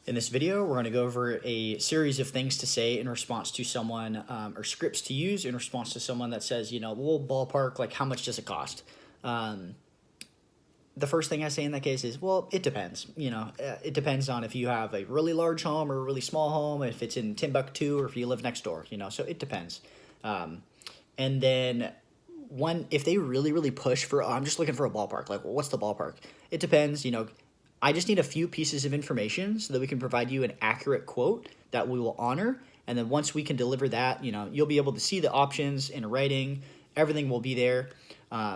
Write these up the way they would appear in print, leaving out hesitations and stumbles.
In this video, we're going to go over a series of things to say in response to someone, or scripts to use in response to someone that says, we'll ballpark, like, how much does it cost? The first thing I say in that case is, well, it depends. It depends on if you have a really large home or a really small home, if it's in Timbuktu or if you live next door, so it depends. And then if they really push for, I'm just looking for a ballpark, like, well, what's the ballpark? It depends, I just need a few pieces of information so that we can provide you an accurate quote that we will honor. And then once we can deliver that, you'll be able to see the options in writing. Everything will be there.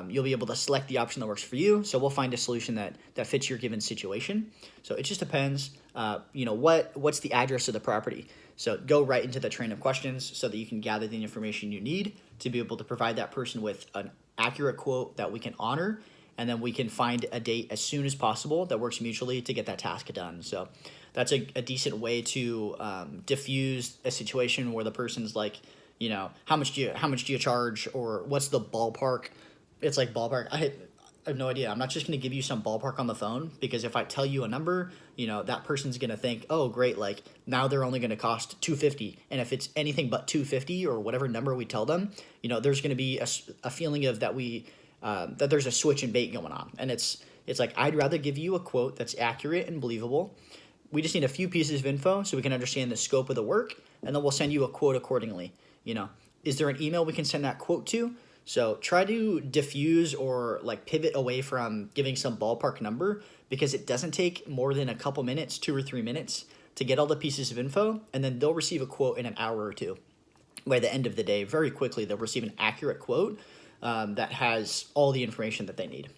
You'll be able to select the option that works for you. So we'll find a solution that fits your given situation. So it just depends, what's the address of the property? So go right into the train of questions so that you can gather the information you need to be able to provide that person with an accurate quote that we can honor. And then we can find a date as soon as possible that works mutually to get that task done. So that's a decent way to diffuse a situation where the person's like, how much do you charge, or what's the ballpark? It's like ballpark. I have no idea. I'm not just going to give you some ballpark on the phone, because if I tell you a number, that person's going to think, oh, great, like now they're only going to cost $250. And if it's anything but $250 or whatever number we tell them, there's going to be a feeling of that there's a switch and bait going on. And it's like, I'd rather give you a quote that's accurate and believable. We just need a few pieces of info so we can understand the scope of the work, and then we'll send you a quote accordingly. Is there an email we can send that quote to? So try to diffuse or like pivot away from giving some ballpark number, because it doesn't take more than a couple minutes, 2 or 3 minutes, to get all the pieces of info, and then they'll receive a quote in an hour or two. By the end of the day, very quickly, they'll receive an accurate quote that has all the information that they need.